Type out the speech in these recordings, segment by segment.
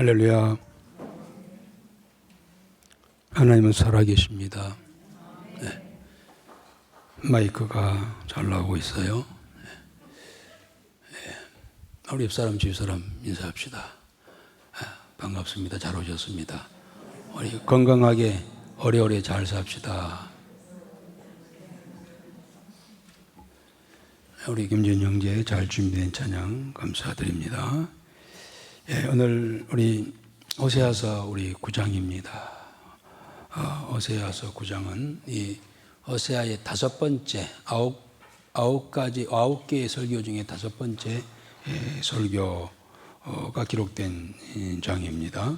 할렐루야. 하나님은 살아계십니다. 네. 마이크가 잘 나오고 있어요. 네. 우리 옆사람 주위사람 인사합시다. 반갑습니다. 잘 오셨습니다. 우리 건강하게 오래오래 잘 삽시다. 우리 김준 형제 잘 준비된 찬양 감사드립니다. 예, 오늘 우리 호세아서 우리 9장입니다. 호세아서 9장은 이 호세아의 5번째 아홉 개의 설교 중에 5번째 설교가 기록된 장입니다.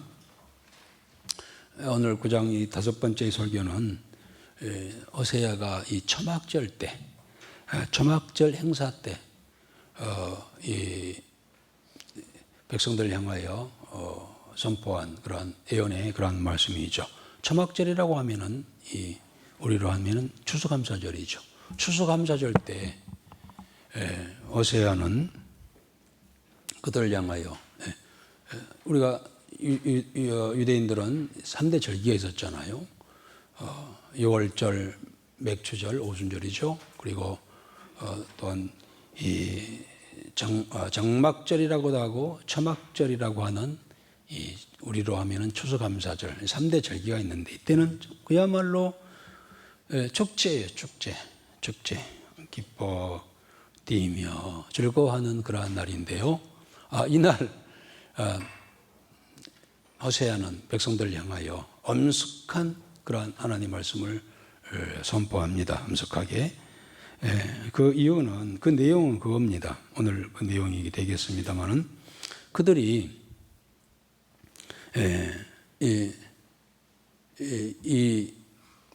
오늘 9장 이 5번째 설교는 호세아가 이 초막절 때, 초막절 행사 때, 이 백성들을 향하여 선포한 그러한 예언의 그러한 말씀이죠. 초막절이라고 하면은 우리로 하면은 추수감사절이죠. 추수감사절 때 호세아는 그들을 향하여 우리가 유대인들은 3대 절기가 있었잖아요. 6월절, 맥추절, 오순절이죠. 그리고 또한 이 정막절이라고도 하고 초막절이라고 하는 우리로 하면은 추수감사절 3대 절기가 있는데 이때는 그야말로 축제예요. 축제 기뻐 뛰며 즐거워하는 그러한 날인데요. 이날 호세아는 백성들을 향하여 엄숙한 그러한 하나님 말씀을 선포합니다. 엄숙하게. 그 이유는, 그 내용은 그겁니다. 오늘 그 내용이 되겠습니다만은 그들이 이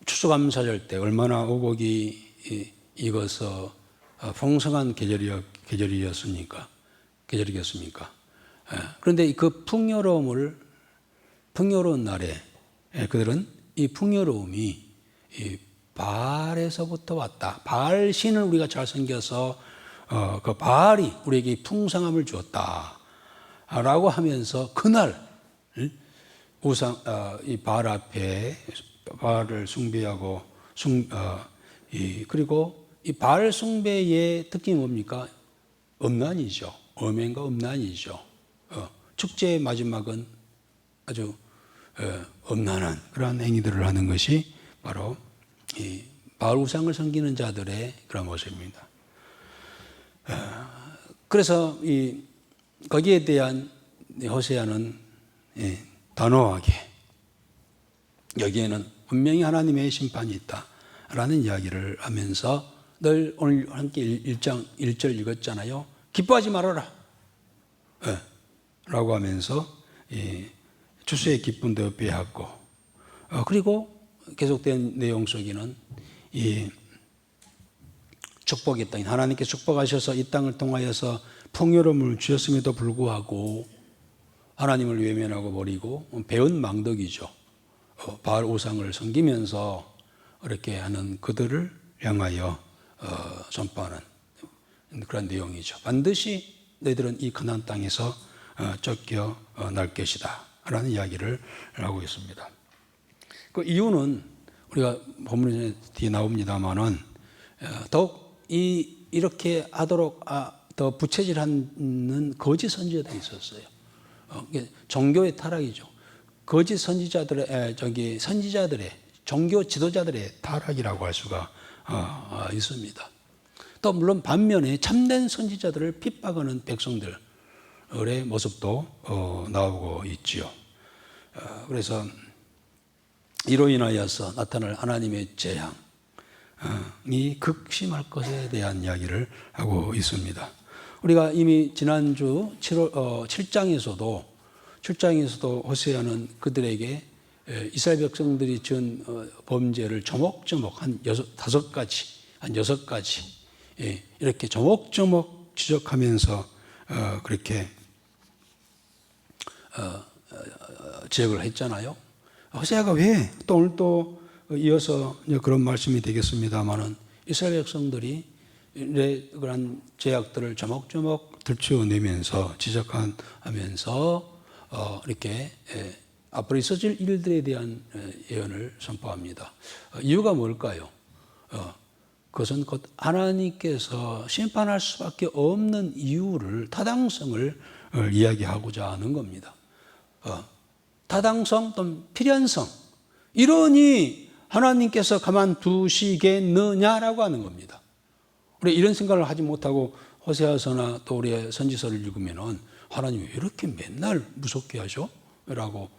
추수감사절 때 얼마나 오곡이 익어서 풍성한 계절이었습니까? 그런데 그 풍요로운 날에 그들은 이 풍요로움이 바알에서부터 왔다. 바알 신을 우리가 잘 섬겨서 그 바알이 우리에게 풍성함을 주었다. 라고 하면서 그날 이 바알 앞에 바알을 숭배하고 그리고 이 바알 숭배의 특징이 뭡니까? 음란이죠. 음행과 음란이죠. 축제의 마지막은 아주 음란한 그러한 행위들을 하는 것이 바로 이 바알 우상을 섬기는 자들의 그런 모습입니다. 그래서 거기에 대한 호세아는 단호하게 여기에는 분명히 하나님의 심판이 있다라는 이야기를 하면서 늘 오늘 함께 1절 읽었잖아요. 기뻐하지 말아라 라고 하면서 추수의 기쁨도 빼앗고 그리고 계속된 내용 속에는 이 축복의 땅, 하나님께 축복하셔서 이 땅을 통하여서 풍요로움을 주셨음에도 불구하고 하나님을 외면하고 버리고 배은 망덕이죠. 바알 우상을 섬기면서 이렇게 하는 그들을 향하여 선포하는 그런 내용이죠. 반드시 너희들은 이 가나안 땅에서 쫓겨날 것이다 라는 이야기를 하고 있습니다. 그 이유는 우리가 본문에 뒤에 나옵니다만은 더욱 이렇게 하도록 더 부채질하는 거짓 선지자들이 있었어요. 종교의 타락이죠. 거짓 선지자들의 종교 지도자들의 타락이라고 할 수가 있습니다. 또 물론 반면에 참된 선지자들을 핍박하는 백성들의 모습도 나오고 있지요. 그래서 이로 인하여서 나타날 하나님의 재앙이 극심할 것에 대한 이야기를 하고 있습니다. 우리가 이미 지난주 7장에서도 호세아는 그들에게 이스라엘 백성들이 지은 범죄를 조목조목 한 6가지 이렇게 조목조목 지적하면서 그렇게 지적을 했잖아요. 호세아가 왜 또 오늘 또 이어서 그런 말씀이 되겠습니다만은 이스라엘 백성들이 그런 죄악들을 조목조목 들추어내면서 지적하면서 이렇게 앞으로 있어질 일들에 대한 예언을 선포합니다. 이유가 뭘까요? 그것은 곧 하나님께서 심판할 수밖에 없는 이유를, 타당성을 이야기하고자 하는 겁니다. 타당성 또는 필연성, 이러니 하나님께서 가만두시겠느냐라고 하는 겁니다. 우리 이런 생각을 하지 못하고 호세아서나 또 우리의 선지서를 읽으면 하나님이 왜 이렇게 맨날 무섭게 하죠? 라고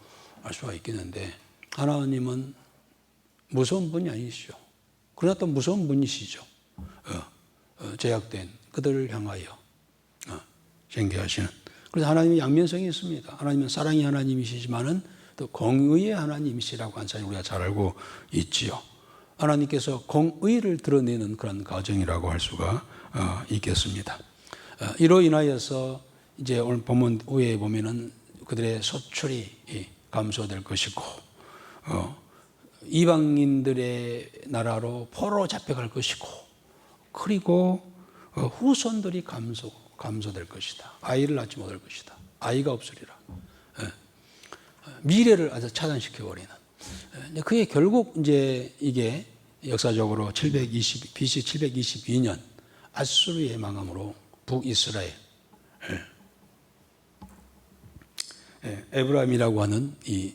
할 수가 있겠는데, 하나님은 무서운 분이 아니시죠. 그러나 또 무서운 분이시죠. 제약된 그들을 향하여 전개하시는. 그래서 하나님의 양면성이 있습니다. 하나님은 사랑의 하나님이시지만은 또 공의의 하나님이시라고 한 사실 우리가 잘 알고 있지요. 하나님께서 공의를 드러내는 그런 과정이라고 할 수가 있겠습니다. 이로 인하여서 이제 오늘 본문 후에 보면은 그들의 소출이 감소될 것이고, 이방인들의 나라로 포로 잡혀갈 것이고, 그리고 후손들이 감소될 것이다. 아이를 낳지 못할 것이다. 아이가 없으리라. 미래를 아주 차단시켜버리는. 그게 결국 이제 이게 역사적으로 BC 722년 아수르의 망함으로 북이스라엘, 에브라임이라고 하는 이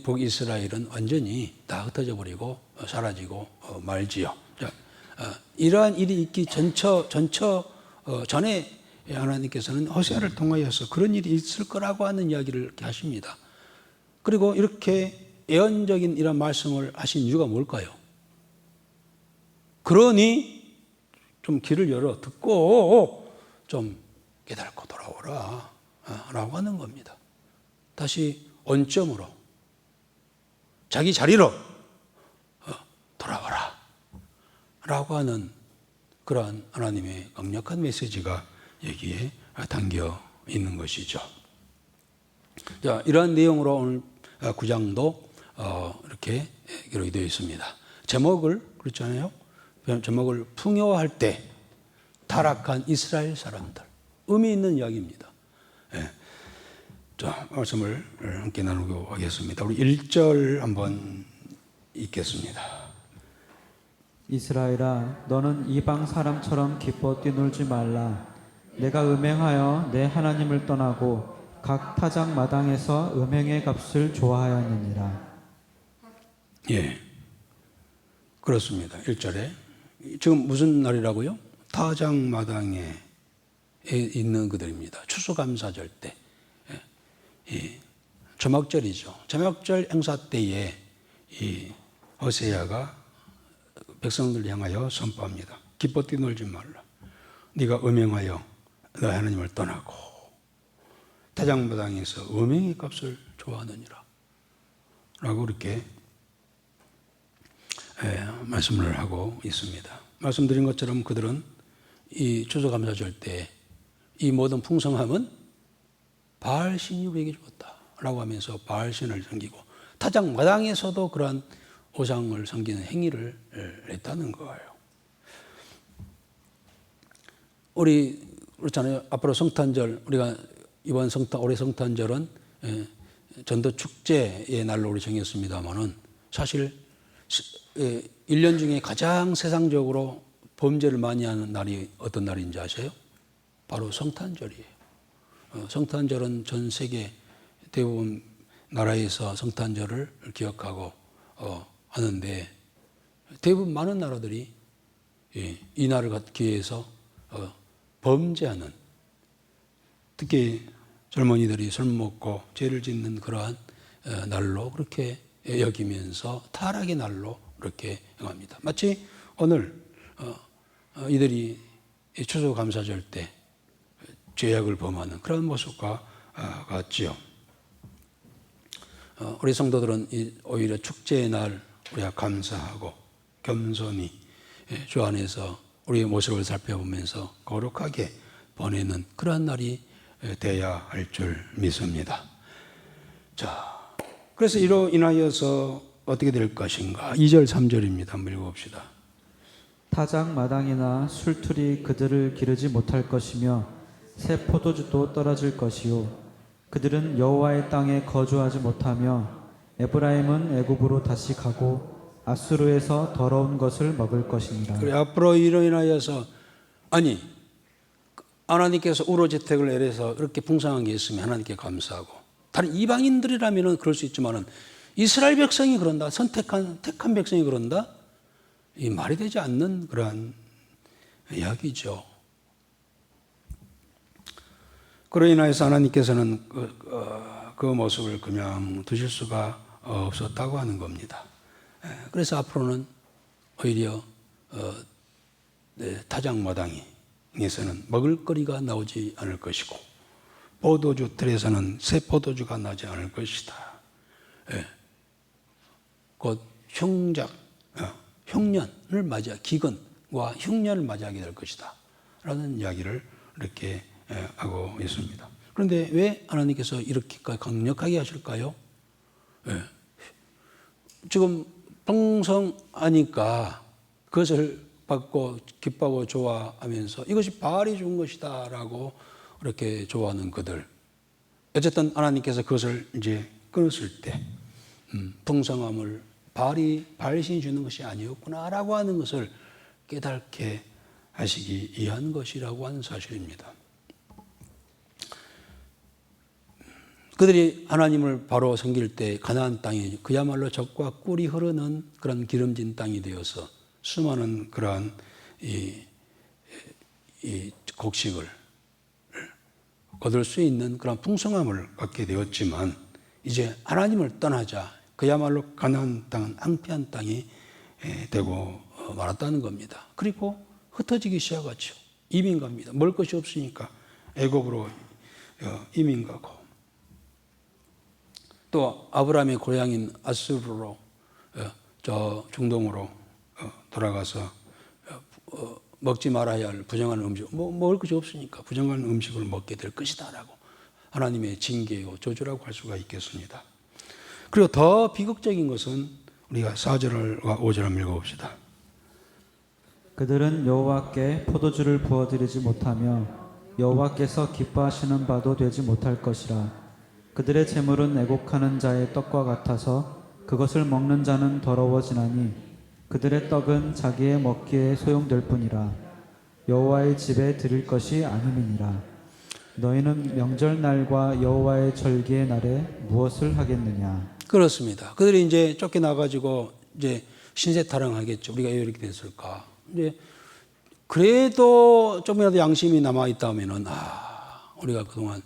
북이스라엘은 완전히 다 흩어져 버리고 사라지고 말지요. 자, 이러한 일이 있기 전에 하나님께서는 호세아를 통하여서 그런 일이 있을 거라고 하는 이야기를 이렇게 하십니다. 그리고 이렇게 예언적인 이런 말씀을 하신 이유가 뭘까요? 그러니 좀 길을 열어 듣고 좀 깨닫고 돌아오라 라고 하는 겁니다. 다시 원점으로 자기 자리로 돌아와라 라고 하는 그러한 하나님의 강력한 메시지가 여기에 담겨 있는 것이죠. 자, 이러한 내용으로 오늘 9장도 이렇게 기록이 되어 있습니다. 제목을, 그렇잖아요. 제목을 풍요할 때 타락한 이스라엘 사람들. 의미 있는 이야기입니다. 네. 자, 말씀을 함께 나누고 하겠습니다. 우리 1절 한번 읽겠습니다. 이스라엘아, 너는 이방 사람처럼 기뻐 뛰놀지 말라. 내가 음행하여 내 하나님을 떠나고 각 타작 마당에서 음행의 값을 좋아하였느니라. 예, 그렇습니다. 1절에 지금 무슨 날이라고요? 타작 마당에 있는 그들입니다. 추수감사절 때, 초막절이죠. 초막절 행사 때에 이 호세아가 백성들을 향하여 선포합니다. 기뻐 뛰놀지 말라. 네가 음행하여 너 하나님을 떠나고 타작마당에서 음행의 값을 좋아하느니라 라고 이렇게 말씀을 하고 있습니다. 말씀드린 것처럼 그들은 이 추수감사절 때 이 모든 풍성함은 바알신이 우리에게 주었다 라고 하면서 바알신을 섬기고 타작마당에서도 그러한 우상을 섬기는 행위를 했다는 거예요. 우리 그렇잖아요. 앞으로 성탄절, 우리가 이번 올해 성탄절은 전도 축제의 날로 우리 정했습니다만은 사실 1년 중에 가장 세상적으로 범죄를 많이 하는 날이 어떤 날인지 아세요? 바로 성탄절이에요. 성탄절은 전 세계 대부분 나라에서 성탄절을 기억하고 하는데 대부분 많은 나라들이 이 날을 기해서 범죄하는, 특히 젊은이들이 술 먹고 죄를 짓는 그러한 날로 그렇게 여기면서 타락의 날로 그렇게 행합니다. 마치 오늘 이들이 추수감사절 때 죄악을 범하는 그런 모습과 같지요. 우리 성도들은 오히려 축제의 날 우리가 감사하고 겸손히 주 안에서 우리의 모습을 살펴보면서 거룩하게 보내는 그러한 날이 돼야 할 줄 믿습니다. 자, 그래서 이로 인하여서 어떻게 될 것인가? 2절, 3절입니다. 한번 읽어봅시다. 타작 마당이나 술틀이 그들을 기르지 못할 것이며 새 포도주도 떨어질 것이요 그들은 여호와의 땅에 거주하지 못하며 에브라임은 애굽으로 다시 가고 아수르에서 더러운 것을 먹을 것이니라. 그래, 앞으로 이로 인하여서 아니 하나님께서 우로저택을 내려서 이렇게 풍성한 게 있으면 하나님께 감사하고, 다른 이방인들이라면 그럴 수 있지만은 이스라엘 백성이 그런다, 택한 백성이 그런다, 이 말이 되지 않는 그러한 이야기죠. 그로 인하여서 하나님께서는 그 모습을 그냥 두실 수가 없었다고 하는 겁니다. 그래서 앞으로는 오히려 타작마당에서는 먹을거리가 나오지 않을 것이고, 포도주 틀에서는 새 포도주가 나지 않을 것이다. 곧 흉년을 맞이하, 기근과 흉년을 맞이하게 될 것이다 라는 이야기를 이렇게 하고 있습니다. 그런데 왜 하나님께서 이렇게까지 강력하게 하실까요? 지금 풍성하니까 그것을 받고 기뻐하고 좋아하면서 이것이 바알이 준 것이다 라고 이렇게 좋아하는 그들, 어쨌든 하나님께서 그것을 이제 끊었을 때 풍성함을 바알이 신이 주는 것이 아니었구나 라고 하는 것을 깨닫게 하시기 위한 것이라고 하는 사실입니다. 그들이 하나님을 바로 섬길 때 가나안 땅이 그야말로 젖과 꿀이 흐르는 그런 기름진 땅이 되어서 수많은 그러한 이 곡식을 거둘 수 있는 그런 풍성함을 갖게 되었지만, 이제 하나님을 떠나자 그야말로 가나안 땅은 황폐한 땅이 되고 말았다는 겁니다. 그리고 흩어지기 시작하죠. 이민 갑니다. 먹을 것이 없으니까 애굽으로 이민 가고, 또 아브라함의 고향인 아수르로 저 중동으로 돌아가서 먹지 말아야 할 부정한 음식, 먹을 것이 없으니까 부정한 음식을 먹게 될 것이다 라고 하나님의 징계요 저주라고 할 수가 있겠습니다. 그리고 더 비극적인 것은 우리가 4절과 5절 한번 읽어봅시다. 그들은 여호와께 포도주를 부어드리지 못하며 여호와께서 기뻐하시는 바도 되지 못할 것이라. 그들의 재물은 애곡하는 자의 떡과 같아서 그것을 먹는 자는 더러워지나니 그들의 떡은 자기의 먹기에 소용될 뿐이라. 여호와의 집에 드릴 것이 아님이니라. 너희는 명절날과 여호와의 절기의 날에 무엇을 하겠느냐. 그렇습니다. 그들이 이제 쫓겨나가지고 이제 신세 타령하겠죠. 우리가 왜 이렇게 됐을까? 이제 그래도 조금이라도 양심이 남아있다면은, 우리가 그동안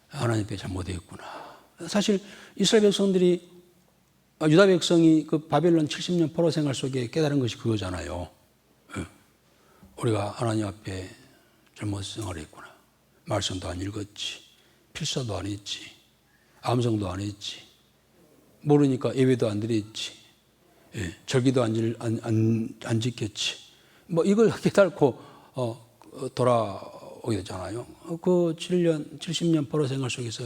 하나님께 잘못했구나. 사실 이스라엘 백성들이, 유다 백성이 그 바벨론 70년 포로 생활 속에 깨달은 것이 그거잖아요. 우리가 하나님 앞에 잘못 생활했구나. 말씀도 안 읽었지, 필사도 안 했지, 암송도 안 했지, 모르니까 예배도 안 드렸지, 절기도 안 지켰지. 뭐 이걸 깨달고 돌아오게 됐잖아요. 그 70년 포로 생활 속에서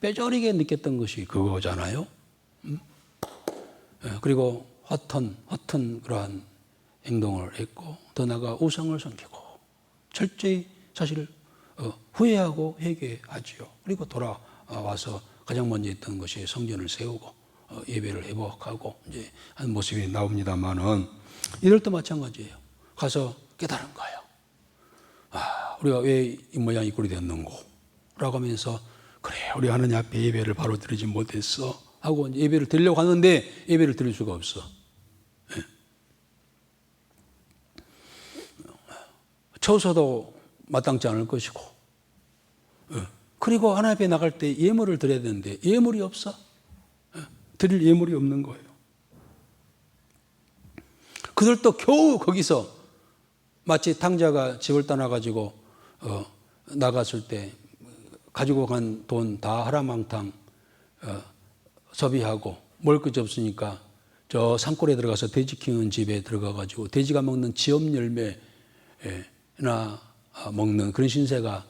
뼈저리게 느꼈던 것이 그거잖아요. 그리고 허튼 그러한 행동을 했고, 더 나아가 우상을 섬기고, 철저히 사실 후회하고 회개하지요. 그리고 돌아와서 가장 먼저 했던 것이 성전을 세우고 예배를 회복하고 이제 하는 모습이 나옵니다만은, 이들도 마찬가지예요. 가서 깨달은 거예요. 우리가 왜 이 모양 이 꼴이 됐는고 라고 하면서, 그래 우리 하나님 앞에 예배를 바로 드리지 못했어 하고 이제 예배를 드리려고 하는데 예배를 드릴 수가 없어. 처소도 마땅치 않을 것이고, 그리고 하나님 앞에 나갈 때 예물을 드려야 되는데 예물이 없어. 드릴 예물이 없는 거예요. 그들도 겨우 거기서 마치 탕자가 집을 떠나가지고 나갔을 때 가지고 간 돈 다 하라망탕 소비하고 먹을 것이 없으니까 저 산골에 들어가서 돼지 키우는 집에 들어가가지고 돼지가 먹는 지엄 열매나 먹는 그런 신세가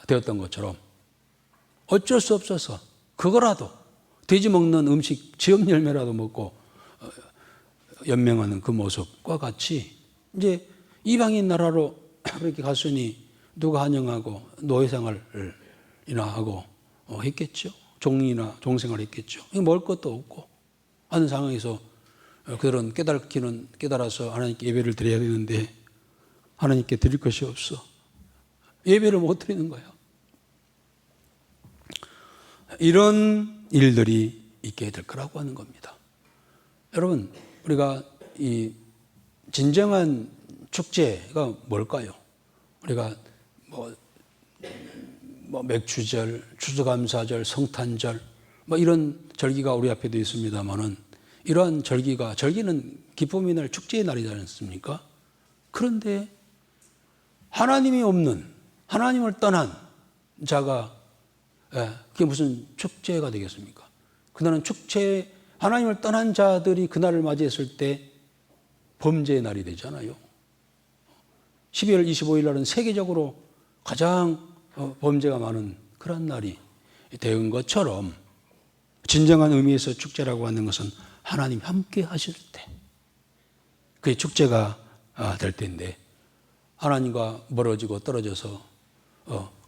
되었던 것처럼, 어쩔 수 없어서 그거라도 돼지 먹는 음식 지엄 열매라도 먹고 연명하는 그 모습과 같이 이제 이방인 나라로 그렇게 갔으니 누가 환영하고 노예생활이나 하고 했겠죠. 종이나 종생활 했겠죠. 먹을 것도 없고 하는 상황에서 그들은 깨달아서 하나님께 예배를 드려야 되는데 하나님께 드릴 것이 없어. 예배를 못 드리는 거예요. 이런 일들이 있게 될 거라고 하는 겁니다. 여러분, 우리가 이 진정한 축제가 뭘까요? 우리가 맥주절, 추수감사절, 성탄절 이런 절기가 우리 앞에도 있습니다만은 이러한 절기는 기쁨의 날, 축제의 날이지 않습니까? 그런데 하나님이 없는, 하나님을 떠난 자가 그게 무슨 축제가 되겠습니까? 그날은 하나님을 떠난 자들이 그날을 맞이했을 때 범죄의 날이 되잖아요. 12월 25일 날은 세계적으로 가장 범죄가 많은 그런 날이 되는 것처럼 진정한 의미에서 축제라고 하는 것은 하나님 함께 하실 때 그게 축제가 될 때인데 하나님과 멀어지고 떨어져서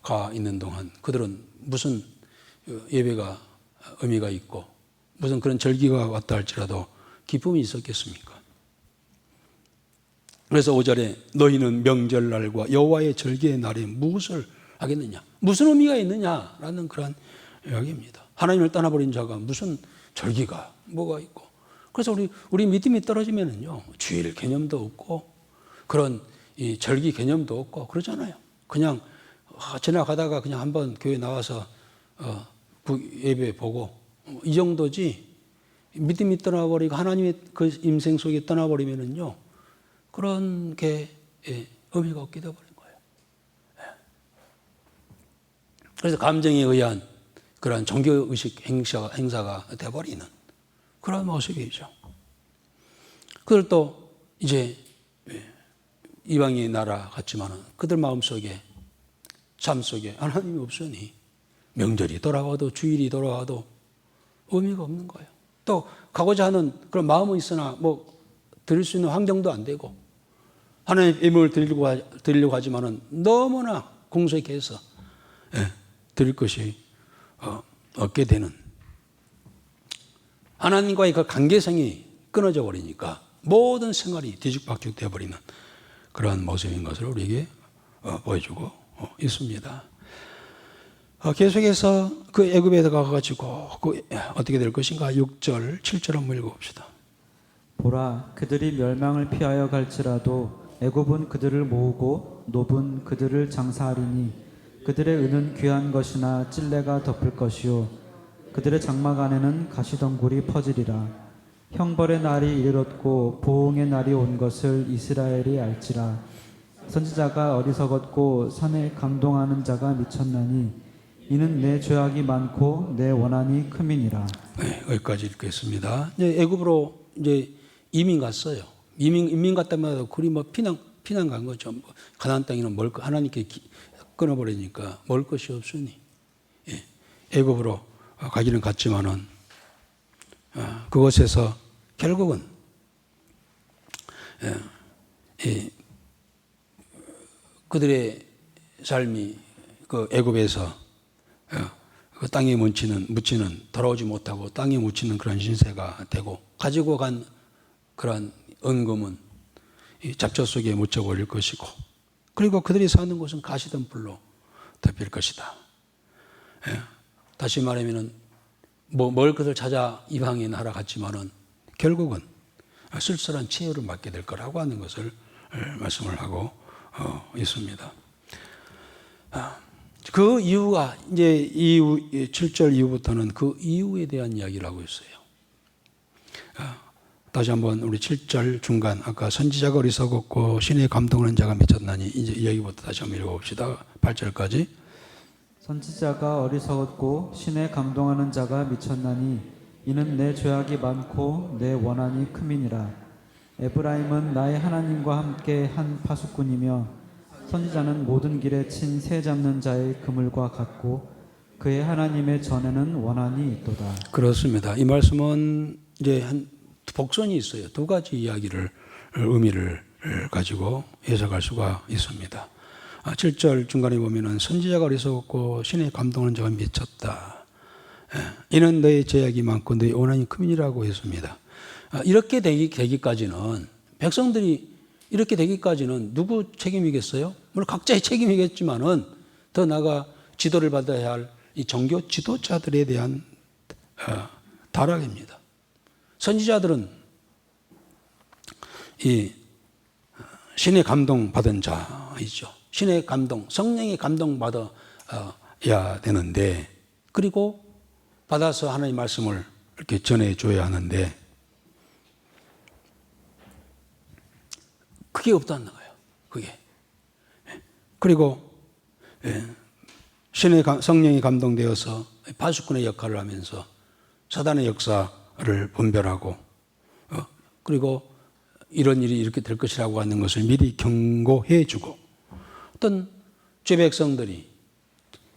가 있는 동안 그들은 무슨 예배가 의미가 있고 무슨 그런 절기가 왔다 할지라도 기쁨이 있었겠습니까? 그래서 5절에 너희는 명절날과 여호와의 절기의 날에 무엇을 하겠느냐? 무슨 의미가 있느냐라는 그런 이야기입니다. 하나님을 떠나버린 자가 무슨 절기가 뭐가 있고 그래서 우리 믿음이 떨어지면은요 주일 개념도 없고 그런 이 절기 개념도 없고 그러잖아요. 그냥 지나가다가 그냥 한번 교회 나와서 예배 보고 이 정도지 믿음이 떠나버리고 하나님의 그 임생 속에 떠나버리면은요 그런 게 의미가 없게 되어버린 거예요. 그래서 감정에 의한 그런 종교의식 행사가 되어버리는 그런 모습이죠. 그들 또 이제 이방의 나라 같지만은 그들 마음속에 삶 속에 하나님이 없으니 명절이 돌아와도 주일이 돌아와도 의미가 없는 거예요. 또 가고자 하는 그런 마음은 있으나 드릴 수 있는 환경도 안 되고 하나님 예물을 드리려고 하지만은 너무나 공색해서 드릴 것이 없게 되는 하나님과의 그 관계성이 끊어져 버리니까 모든 생활이 뒤죽박죽 되어버리는 그러한 모습인 것을 우리에게 보여주고 있습니다. 계속해서 그 애굽에 가가지고 어떻게 될 것인가 6절, 7절 한번 읽어봅시다. 보라, 그들이 멸망을 피하여 갈지라도 애굽은 그들을 모으고 노분 그들을 장사하리니 그들의 은은 귀한 것이나 찔레가 덮을 것이요 그들의 장막 안에는 가시덩굴이 퍼지리라. 형벌의 날이 이르렀고 보응의 날이 온 것을 이스라엘이 알지라. 선지자가 어리석었고 산에 감동하는 자가 미쳤나니 이는 내 죄악이 많고 내 원한이 큼이니라. 네, 여기까지 읽겠습니다. 이제 애굽으로 이제 이민 갔어요. 이민 갔다마다 그리 피난 간 거죠. 가나안 땅에는 하나님께 끊어버리니까 먹을 것이 없으니 애굽으로 가기는 갔지만은 그곳에서 결국은 그들의 삶이 그 애굽에서 그 땅에 묻히는 돌아오지 못하고 땅에 묻히는 그런 신세가 되고 가지고 간 그런 은금은 이 잡초 속에 묻혀버릴 것이고 그리고 그들이 사는 곳은 가시덤불로 덮일 것이다. 다시 말하면은 먹을 것을 찾아 이방인 나라 갔지만은 결국은 쓸쓸한 치유를 맞게 될 거라고 하는 것을 말씀을 하고 있습니다. 그 이유가 이제 7절 이후부터는 그 이유에 대한 이야기를 하고 있어요. 다시 한번 우리 7절 중간 아까 선지자가 어리석었고 신의 감동하는 자가 미쳤나니 이제 여기부터 다시 한번 읽어봅시다. 8절까지. 선지자가 어리석었고 신에 감동하는 자가 미쳤나니 이는 내 죄악이 많고 내 원한이 큼이니라. 에브라임은 나의 하나님과 함께 한 파수꾼이며 선지자는 모든 길에 친 새 잡는 자의 그물과 같고 그의 하나님의 전에는 원한이 있도다. 그렇습니다. 이 말씀은 이제 한 복선이 있어요. 두 가지 의미를 가지고 해석할 수가 있습니다. 7절 중간에 보면은 선지자가 어리석었고 신의 감동하는 자가 미쳤다. 이는 너의 죄악이 많고 너의 원한이 큼이라고 했습니다. 이렇게 되기까지는 백성들이 이렇게 되기까지는 누구 책임이겠어요? 물론 각자의 책임이겠지만은 더 나아가 지도를 받아야 할 이 종교 지도자들에 대한 타락입니다. 선지자들은 이 신의 감동 받은 자이죠. 신의 감동, 성령의 감동 받아야 되는데, 그리고 받아서 하나님의 말씀을 이렇게 전해줘야 하는데, 그게 없다는 거예요. 그게. 그리고 신의 성령이 감동되어서 파수꾼의 역할을 하면서 사단의 역사를 분별하고, 그리고 이런 일이 이렇게 될 것이라고 하는 것을 미리 경고해 주고, 어떤 죄 백성들이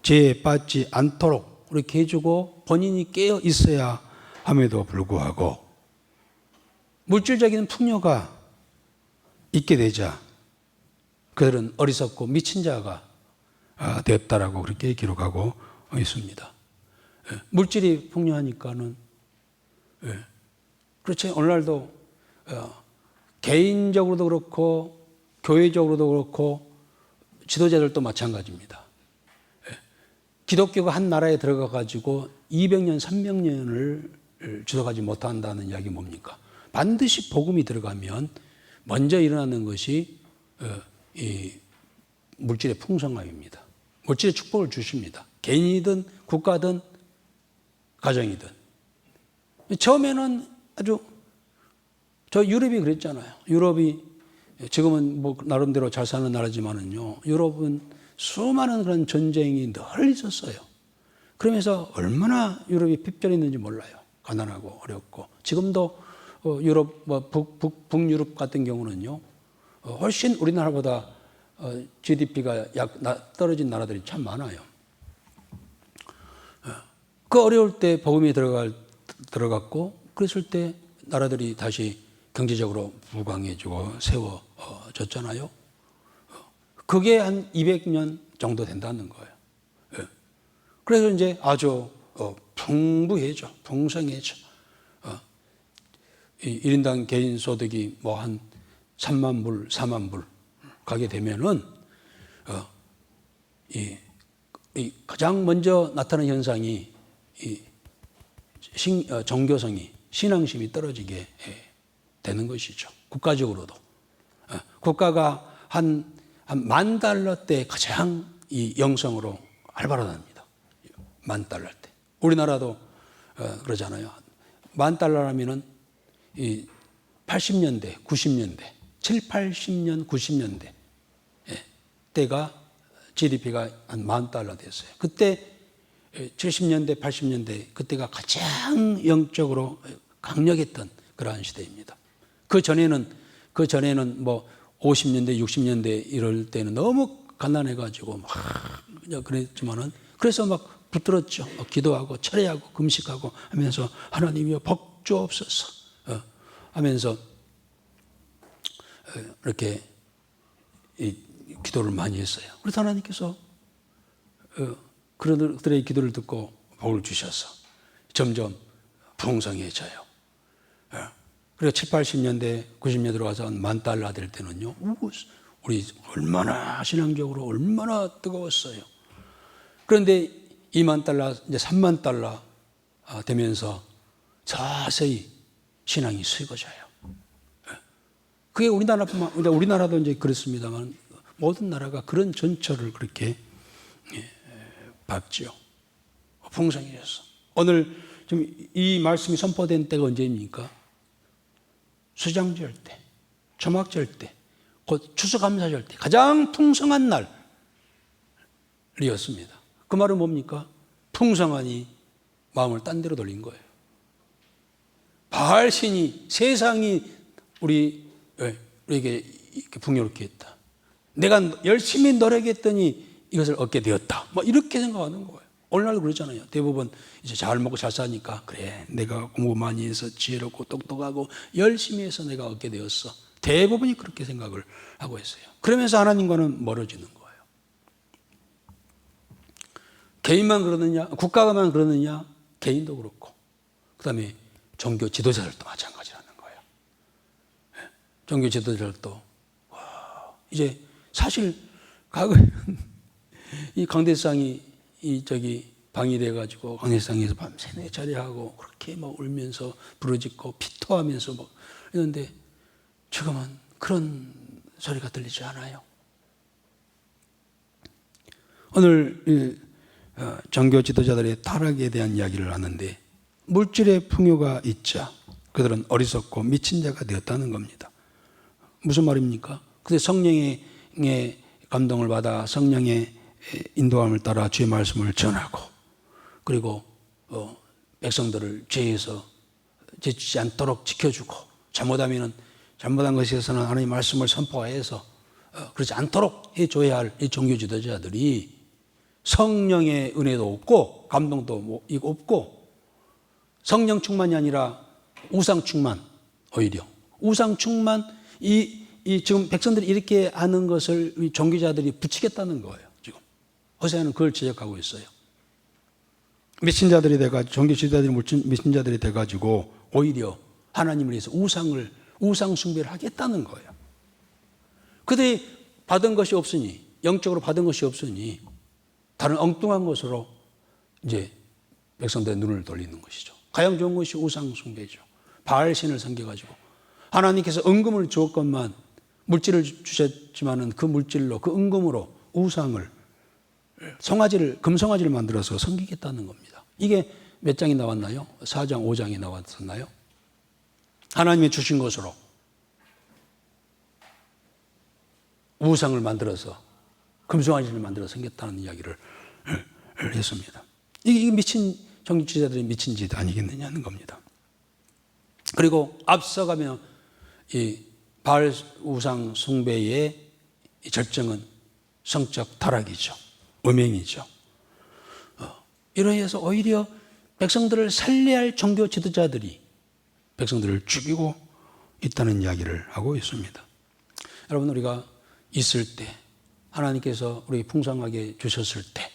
죄에 빠지지 않도록 이렇게 해주고 본인이 깨어 있어야 함에도 불구하고 물질적인 풍요가 있게 되자 그들은 어리석고 미친 자가 되었다라고 그렇게 기록하고 있습니다. 물질이 풍요하니까는, 그렇지, 오늘날도 개인적으로도 그렇고 교회적으로도 그렇고 지도자들도 마찬가지입니다. 기독교가 한 나라에 들어가 가지고 200년, 300년을 지속하지 못한다는 이야기 뭡니까? 반드시 복음이 들어가면 먼저 일어나는 것이 이 물질의 풍성함입니다. 물질의 축복을 주십니다. 개인이든 국가든 가정이든. 처음에는 아주, 저 유럽이 그랬잖아요. 유럽이 지금은 뭐 나름대로 잘 사는 나라지만은요, 유럽은 수많은 그런 전쟁이 늘 있었어요. 그러면서 얼마나 유럽이 핍절했는지 몰라요. 가난하고 어렵고. 지금도 유럽, 북유럽 같은 경우는요, 훨씬 우리나라보다 GDP가 떨어진 나라들이 참 많아요. 그 어려울 때 복음이 들어갔고, 그랬을 때 나라들이 다시 경제적으로 부강해지고 세워졌잖아요. 그게 한 200년 정도 된다는 거예요. 그래서 이제 아주 풍부해져, 풍성해져. 1인당 개인 소득이 뭐 한 3만 불, 4만 불 가게 되면은 이 가장 먼저 나타나는 현상이 종교성이, 신앙심이 떨어지게 되는 것이죠. 국가적으로도. 국가가 한 $10,000대 가장 이 영성으로 활발하답니다. $10,000대. 우리나라도 그러잖아요. $10,000라면은 이 80년대, 90년대, 7, 80년, 90년대 때가 GDP가 한 $10,000 됐어요. 그때 70년대, 80년대 그때가 가장 영적으로 강력했던 그러한 시대입니다. 그 전에는 뭐 50년대, 60년대 이럴 때는 너무 가난해가지고 막 그냥 그랬지만은, 그래서 막 붙들었죠. 기도하고 철회하고 금식하고 하면서 하나님이여 복 주옵소서 하면서 이렇게 기도를 많이 했어요. 그래서 하나님께서 그들의 기도를 듣고 복을 주셔서 점점 풍성해져요. 그리고 7, 80년대, 90년대 들어가서 $10,000 될 때는요, 우리 얼마나 신앙적으로 얼마나 뜨거웠어요. 그런데 $20,000, 이제 $30,000 되면서 서서히 신앙이 식어져요. 그게 우리나라도 이제 그렇습니다만 모든 나라가 그런 전철을 그렇게 밟죠. 풍성해졌어. 오늘 좀 이 말씀이 선포된 때가 언제입니까? 수장절 때, 초막절 때, 곧 추수감사절 때 가장 풍성한 날이었습니다. 그 말은 뭡니까? 풍성하니 마음을 딴 데로 돌린 거예요. 바알신이, 세상이 우리에게 이렇게 풍요롭게 했다. 내가 열심히 노력했더니 이것을 얻게 되었다. 뭐 이렇게 생각하는 거예요. 오늘날도 그러잖아요. 대부분 이제 잘 먹고 잘 사니까, 그래, 내가 공부 많이 해서 지혜롭고 똑똑하고 열심히 해서 내가 얻게 되었어. 대부분이 그렇게 생각을 하고 있어요. 그러면서 하나님과는 멀어지는 거예요. 개인만 그러느냐, 국가만 그러느냐, 개인도 그렇고, 그 다음에 종교 지도자들도 마찬가지라는 거예요. 종교 지도자들도, 이제 사실 과거에는 이 강대상이 방위돼가지고 강대상에서 밤새 자리하고 그렇게 막 울면서 부르짖고 피토하면서 막 이러는데 지금은 그런 소리가 들리지 않아요. 오늘 종교 지도자들의 타락에 대한 이야기를 하는데 물질의 풍요가 있자 그들은 어리석고 미친 자가 되었다는 겁니다. 무슨 말입니까? 근데 성령의 감동을 받아 성령의 인도함을 따라 주의 말씀을 전하고 그리고 백성들을 죄에서 죄짓지 않도록 지켜주고 잘못한 것에서는 하나님의 말씀을 선포해서 그렇지 않도록 해줘야 할 이 종교 지도자들이 성령의 은혜도 없고 감동도 없고 성령 충만이 아니라 우상 충만, 오히려 우상 충만, 지금 백성들이 이렇게 하는 것을 종교자들이 부추겼다는 거예요. 지금 호세아는 그걸 지적하고 있어요. 미친 자들이 돼가지고 종교 지도자들이 미친 자들이 돼가지고 오히려 하나님을 위해서 우상 숭배를 하겠다는 거예요. 그들이 받은 것이 없으니, 영적으로 받은 것이 없으니 다른 엉뚱한 것으로 이제 백성들의 눈을 돌리는 것이죠. 가장 좋은 것이 우상 숭배죠. 바알 신을 섬겨가지고 하나님께서 은금을 주었건만 물질을 주셨지만은 그 물질로 그 은금으로 우상을 금송아지를 만들어서 섬기겠다는 겁니다. 이게 몇 장이 나왔나요? 4장, 5장이 나왔었나요? 하나님이 주신 것으로 우상을 만들어서 금송아지를 만들어 섬겼다는 이야기를 했습니다. 이게 미친 종교지도자들이 미친 짓 아니겠느냐는 겁니다. 그리고 앞서가면 이 바알 우상 숭배의 절정은 성적 타락이죠. 음행이죠. 이러해서 오히려 백성들을 살려야 할 종교 지도자들이 백성들을 죽이고 있다는 이야기를 하고 있습니다. 여러분, 우리가 있을 때 하나님께서 우리 풍성하게 주셨을 때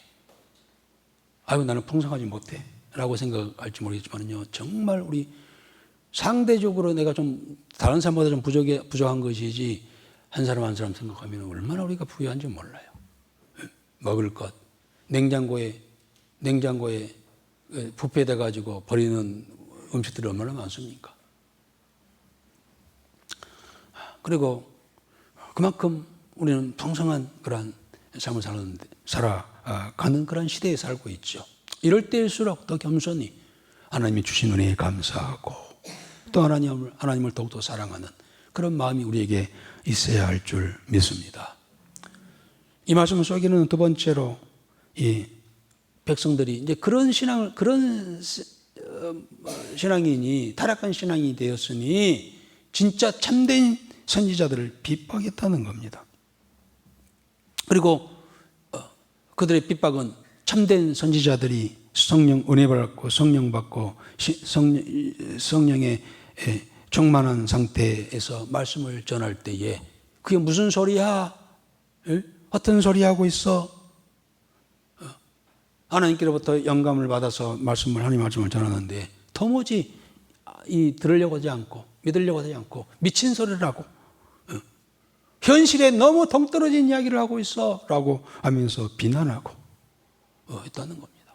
아유 나는 풍성하지 못해 라고 생각할지 모르겠지만요, 정말 우리 상대적으로 내가 좀 다른 사람보다 좀 부족한 것이지 한 사람 생각하면 얼마나 우리가 부유한지 몰라요. 먹을 것, 냉장고에 부패돼 가지고 버리는 음식들이 얼마나 많습니까? 그리고 그만큼 우리는 풍성한 그런 삶을 살아가는 그런 시대에 살고 있죠. 이럴 때일수록 더 겸손히 하나님이 주신 은혜에 감사하고 또 하나님을 더욱더 사랑하는 그런 마음이 우리에게 있어야 할 줄 믿습니다. 이 말씀 속에는 두 번째로 이 백성들이 이제 그런 신앙인이 타락한 신앙이 되었으니 진짜 참된 선지자들을 핍박했다는 겁니다. 그리고 그들의 핍박은 참된 선지자들이 성령 은혜 받고 성령 받고 성령의 충만한 상태에서 말씀을 전할 때에 그게 무슨 소리야? 어떤 소리 하고 있어? 하나님께로부터 영감을 받아서 하나님 말씀을 전하는데 도무지 들으려고 하지 않고 믿으려고 하지 않고 미친 소리를 하고 현실에 너무 동떨어진 이야기를 하고 있어 라고 하면서 비난하고 했다는 겁니다.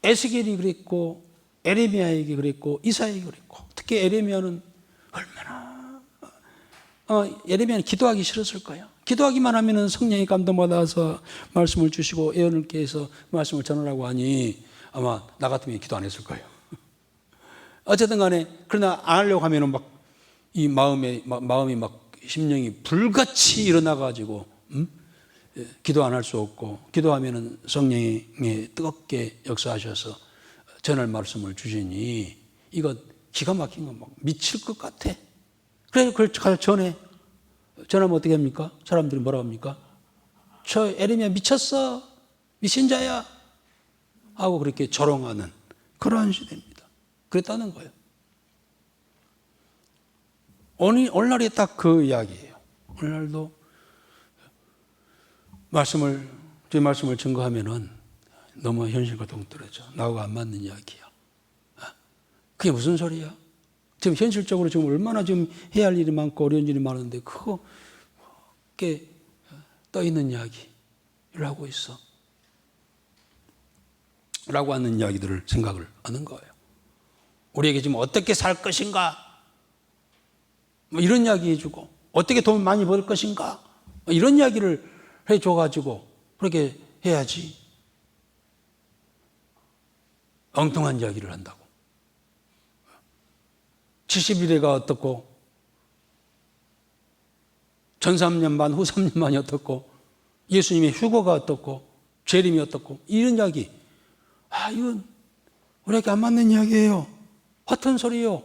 에스겔이 그랬고 에레미야에게 그랬고 이사야에게 그랬고 특히 에레미야는 얼마나 에레미야는 기도하기 싫었을 거예요. 기도하기만 하면 성령이 감동받아서 말씀을 주시고 예언을 해서 말씀을 전하라고 하니 아마 나 같으면 기도 안 했을 거예요. 어쨌든 간에 그러나 안 하려고 하면은 막 이 마음이 막 심령이 불같이 일어나가지고 기도 안 할 수 없고 기도하면은 성령이 뜨겁게 역사하셔서 전할 말씀을 주시니 이거 기가 막힌 거 막 미칠 것 같아. 그래서 그걸 가서 전하면 어떻게 합니까? 사람들이 뭐라고 합니까? 저 에레미야 미쳤어, 미친 자야 하고 그렇게 조롱하는 그러한 시대입니다. 그랬다는 거예요. 오늘날이 딱 그 이야기예요. 오늘날도 말씀을 주의 말씀을 증거하면은 너무 현실과 동떨어져. 나하고 안 맞는 이야기야. 그게 무슨 소리야? 지금 현실적으로 지금 얼마나 지금 해야 할 일이 많고 어려운 일이 많은데 그게 떠 있는 이야기를 하고 있어. 라고 하는 이야기들을 생각을 하는 거예요. 우리에게 지금 어떻게 살 것인가? 뭐 이런 이야기 해주고, 어떻게 돈 많이 벌 것인가? 뭐 이런 이야기를 해줘가지고, 그렇게 해야지. 엉뚱한 이야기를 한다고. 70일에가 어떻고, 전 3년 반, 후 3년 만이 어떻고, 예수님의 휴거가 어떻고, 재림이 어떻고, 이런 이야기. 이건 우리에게 안 맞는 이야기예요. 허튼 소리요.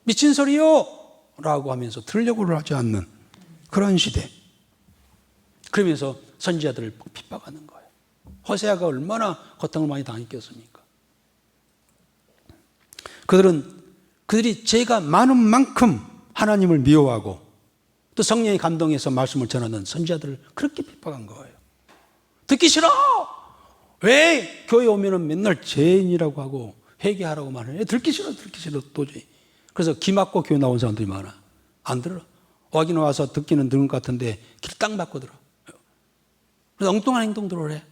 미친 소리요. 라고 하면서 들으려고 하지 않는 그런 시대. 그러면서 선지자들을 핍박하는 거예요. 호세아가 얼마나 고통을 많이 당했겠습니까? 그들이 죄가 많은 만큼 하나님을 미워하고 또 성령의 감동에서 말씀을 전하는 선지자들을 그렇게 핍박한 거예요. 듣기 싫어! 왜 교회 오면은 맨날 죄인이라고 하고 회개하라고 말해? 듣기 싫어 도저히. 그래서 기 막고 교회 나온 사람들이 많아. 안 들어. 와기는 와서 듣기는 들은 것 같은데 길 딱 막고 들어. 그래서 엉뚱한 행동들을 해.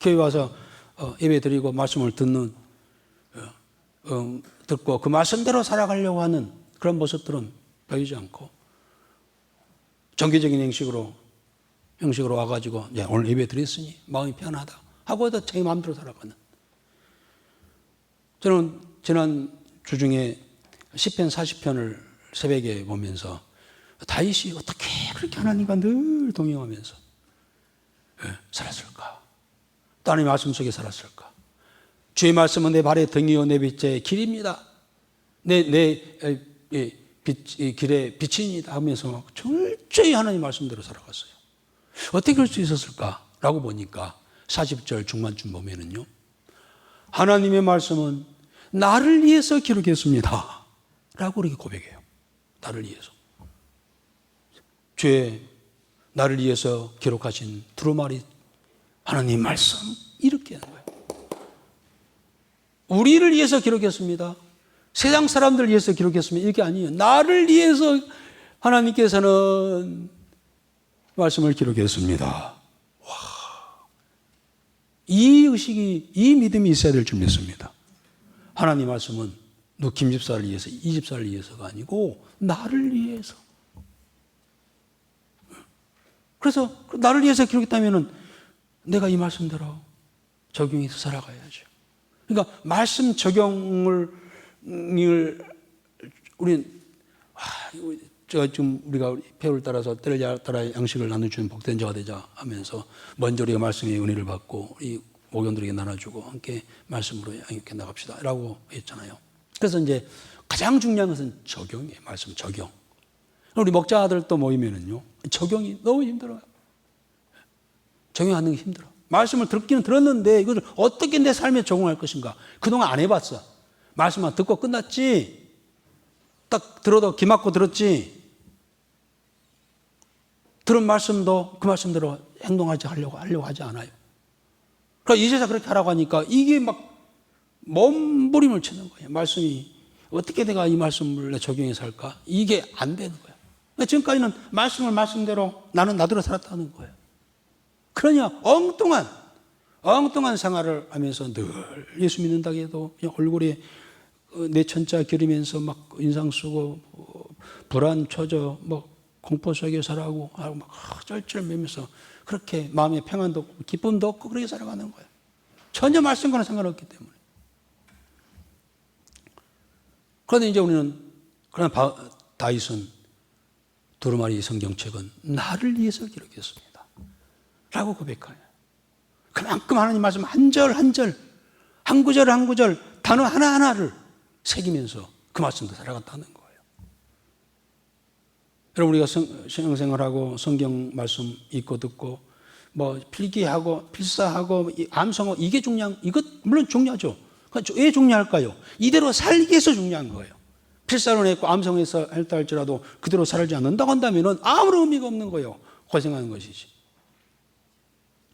교회 와서 예배 드리고 말씀을 듣고 그 말씀대로 살아가려고 하는 그런 모습들은 보이지 않고 정기적인 형식으로 와가지고 오늘 예배 드렸으니 마음이 편하다 하고 자기 마음대로 살아가는. 저는 지난 주중에 시편 40편을 새벽에 보면서 다윗이 어떻게 그렇게 하나님과 늘 동행하면서 살았을까? 또 하나님의 말씀 속에 살았을까? 주의 말씀은 내 발의 등이요 내 빛의 길입니다. 내 길의 빛입니다 하면서 철저히 하나님 말씀대로 살아갔어요. 어떻게 그럴 수 있었을까라고 보니까 40절 중반쯤 보면은요. 하나님의 말씀은 나를 위해서 기록했습니다. 라고 이렇게 고백해요. 나를 위해서. 주의 나를 위해서 기록하신 두루마리 하나님 말씀 이렇게 하는 거예요. 우리를 위해서 기록했습니다. 세상 사람들을 위해서 기록했습니다. 이게 아니에요. 나를 위해서 하나님께서는 말씀을 기록했습니다. 와, 이 의식이, 이 믿음이 있어야 될 줄 믿습니다. 하나님 말씀은 너 김집사를 위해서, 이 집사를 위해서가 아니고 나를 위해서. 그래서 나를 위해서 기록했다면 내가 이 말씀대로 적용해서 살아가야죠. 그러니까 말씀 적용을 우리는 제가 지금 우리가 배우를 따라서 때를 따라 양식을 나눠주는 복된 자가 되자 하면서 먼저 우리가 말씀의 은혜를 받고 우리 목원들에게 나눠주고 함께 말씀으로 양육해 나갑시다 라고 했잖아요. 그래서 이제 가장 중요한 것은 적용이에요. 말씀 적용. 우리 목자들도 모이면은요 적용이 너무 힘들어요. 적용하는 게 힘들어. 말씀을 듣기는 들었는데 이것을 어떻게 내 삶에 적용할 것인가 그동안 안 해봤어. 말씀만 듣고 끝났지. 딱 들어도 귀 막고 들었지. 들은 말씀도 그 말씀대로 하려고 하지 않아요. 그러니까 이제서 그렇게 하라고 하니까 이게 막 몸부림을 치는 거예요. 말씀이 어떻게 내가 이 말씀을 적용해서 할까? 이게 안 되는 거예요. 그러니까 지금까지는 말씀대로 나는 나대로 살았다는 거예요. 그러냐 엉뚱한 생활을 하면서 늘 예수 믿는다고 해도 그냥 얼굴에 내 천자 기리면서 막 인상 쓰고 불안 처져 막 공포 속에 살아가고 막 쩔쩔매면서 그렇게 마음에 평안도 없고 기쁨도 없고 그렇게 살아가는 거예요. 전혀 말씀과는 상관없기 때문에. 그런데 이제 그러나 다윗은 두루마리 성경책은 나를 위해서 기록했습니다. 라고 고백해요. 그만큼 하나님 말씀 한 절 한 절, 한 구절 한 구절, 단어 하나하나를 새기면서 그 말씀도 살아갔다는 거예요. 여러분 우리가 신앙생활하고 성경 말씀 읽고 듣고 뭐 필기하고 필사하고 암송하고 이게 이것 물론 중요하죠. 왜 중요할까요? 이대로 살기 위해서 중요한 거예요. 필사를 했고 암송해서 했다 할지라도 그대로 살지 않는다고 한다면 아무런 의미가 없는 거예요. 고생하는 것이지.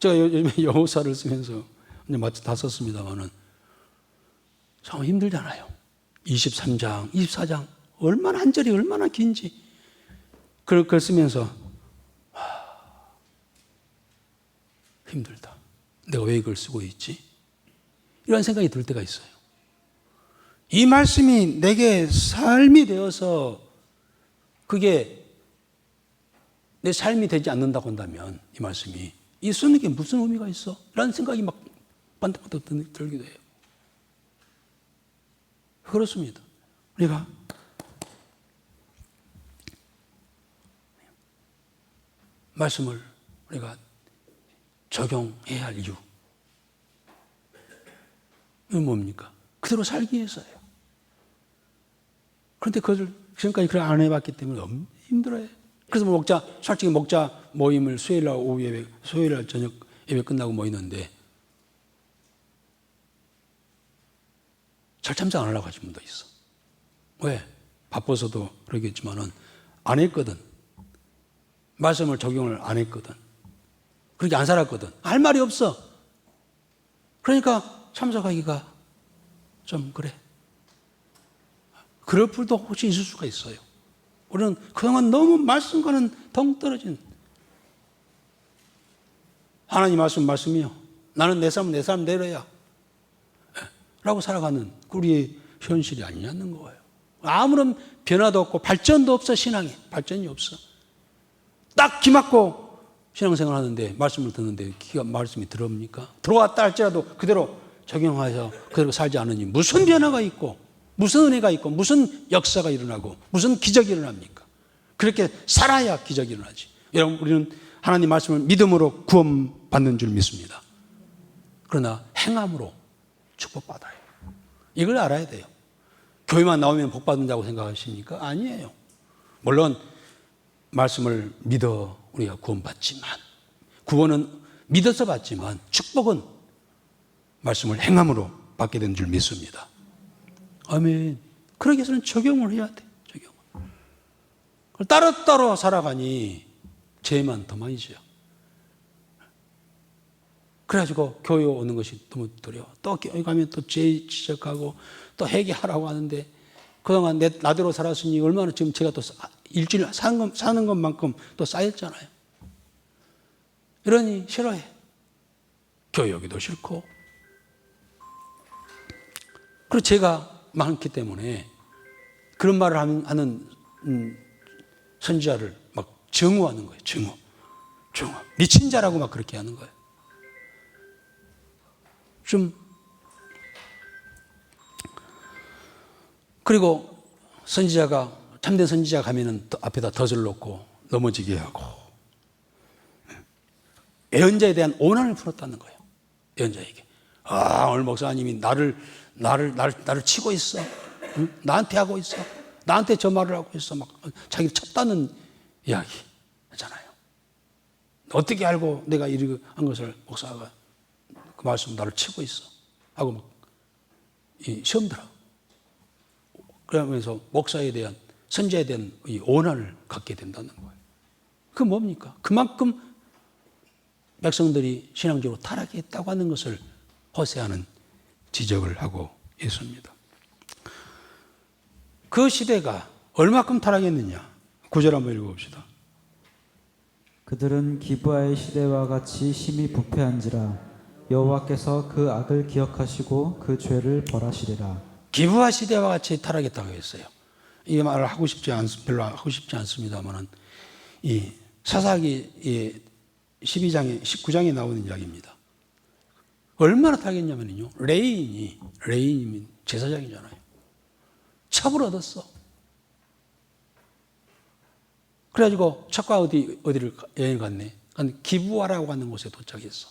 제가 요즘에 여호사를 쓰면서 이제 마치 다 썼습니다만은 참 힘들잖아요. 23장, 24장 얼마나 한 절이 얼마나 긴지 그걸 쓰면서 힘들다. 내가 왜 이걸 쓰고 있지? 이런 생각이 들 때가 있어요. 이 말씀이 내게 삶이 되어서 그게 내 삶이 되지 않는다고 한다면 이 말씀이 이 쓰는 게 무슨 의미가 있어? 라는 생각이 막 반짝반짝 들기도 해요. 그렇습니다. 우리가 말씀을 우리가 적용해야 할 이유. 이건 뭡니까? 그대로 살기 위해서예요. 그런데 그것을 지금까지 그걸 안 해봤기 때문에 너무 힘들어요. 그래서 솔직히 목자 모임을 수요일 날 오후 예배, 수요일 날 저녁 예배 끝나고 모이는데 잘 참석 안 하려고 하시는 분도 있어. 왜? 바빠서도 그러겠지만은 안 했거든. 말씀을 적용을 안 했거든. 그렇게 안 살았거든. 할 말이 없어. 그러니까 참석하기가 좀 그래. 그럴 불도 혹시 있을 수가 있어요. 우리는 그동안 너무 말씀과는 동떨어진 하나님 말씀이요. 나는 내 삶은 내 삶대로야. 라고 살아가는 우리의 현실이 아니냐는 거예요. 아무런 변화도 없고 발전도 없어. 신앙에 발전이 없어. 딱 기막고 신앙생활 하는데 말씀을 듣는데 말씀이 들어옵니까? 들어왔다 할지라도 그대로 적용하여 그대로 살지 않으니 무슨 변화가 있고 무슨 은혜가 있고 무슨 역사가 일어나고 무슨 기적이 일어납니까? 그렇게 살아야 기적이 일어나지. 여러분, 우리는 하나님 말씀을 믿음으로 구원받는 줄 믿습니다. 그러나 행함으로 축복받아요. 이걸 알아야 돼요. 교회만 나오면 복받는다고 생각하십니까? 아니에요. 물론 말씀을 믿어 우리가 구원받지만, 구원은 믿어서 받지만 축복은 말씀을 행함으로 받게 된 줄 믿습니다. 아멘. 그러기 위해서는 적용을 해야 돼. 적용을. 따로따로 살아가니 죄만 더 많이 져요. 그래가지고 교회 오는 것이 너무 두려워. 또 교회 가면 또 죄 지적하고 또 회개하라고 하는데 그동안 나대로 살았으니 얼마나 지금 제가 또 일주일 사는 것만큼 또 쌓였잖아요. 이러니 싫어해. 교회 오기도 싫고. 그리고 제가 많기 때문에 그런 말을 하는 선지자를 막 증오하는 거예요. 증오. 미친 자라고 막 그렇게 하는 거예요. 그리고 참된 선지자가 가면은 앞에다 덫을 놓고 넘어지게 하고 예언자에 대한 오난을 풀었다는 거예요. 예언자에게. 오늘 목사님이 나를 치고 있어. 응? 나한테 하고 있어. 나한테 저 말을 하고 있어. 막 자기를 쳤다는 이야기 하잖아요. 어떻게 알고 내가 이렇게 한 것을 목사가 그 말씀 나를 치고 있어. 하고 막 시험 들어. 그러면서 목사에 대한, 선지자에 대한 이 오난을 갖게 된다는 거예요. 그게 뭡니까? 그만큼 백성들이 신앙적으로 타락했다고 하는 것을 호세아는 지적을 하고 있습니다. 그 시대가 얼마큼 타락했느냐? 9절 한번 읽어봅시다. 그들은 기브아의 시대와 같이 심히 부패한지라 여호와께서 그 악을 기억하시고 그 죄를 벌하시리라. 기브아 시대와 같이 타락했다고 했어요. 이 말을 별로 하고 싶지 않습니다만은 이 사사기 12장에 19장에 나오는 이야기입니다. 얼마나 타락했냐면요. 레인이 제사장이잖아요. 첩을 얻었어. 그래가지고 첩과 어디를 여행 갔네. 기브아라고 하는 곳에 도착했어.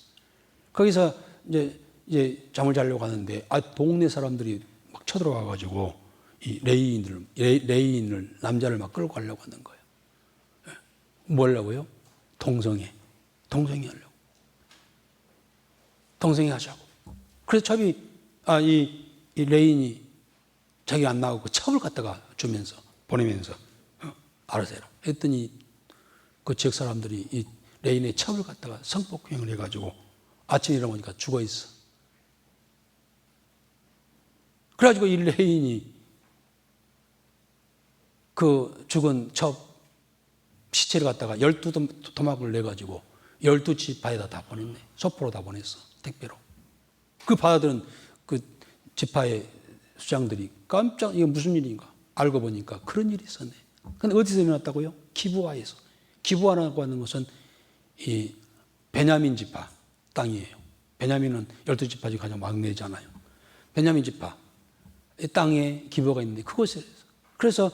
거기서 이제 잠을 자려고 하는데 동네 사람들이 막 쳐들어와가지고 이 레인을 남자를 막 끌고 가려고 하는 거예요. 뭐 하려고요? 동성애 하려고. 동성애 하자고. 그래서 첩이 이 레인이 자기 안 나오고 첩을 갖다가 보내면서 알아서 해라. 했더니 그 지역 사람들이 이 레인의 첩을 갖다가 성폭행을 해가지고 아침에 일어나보니까 죽어 있어. 그래가지고 이 레인이 그 죽은 첩 시체를 갖다가 12토막을 내가지고 12지파에다 다 보냈네. 소포로 다 보냈어. 택배로. 그 받아들은 그 지파의 수장들이 깜짝, 이게 무슨 일인가? 알고 보니까 그런 일이 있었네. 근데 어디서 일어났다고요? 기브아에서. 기브아라고 하는 것은 이 베냐민 지파 땅이에요. 베냐민은 12지파 중에 가장 막내잖아요. 베냐민 지파 이 땅에 기브아가 있는데 그곳에, 그래서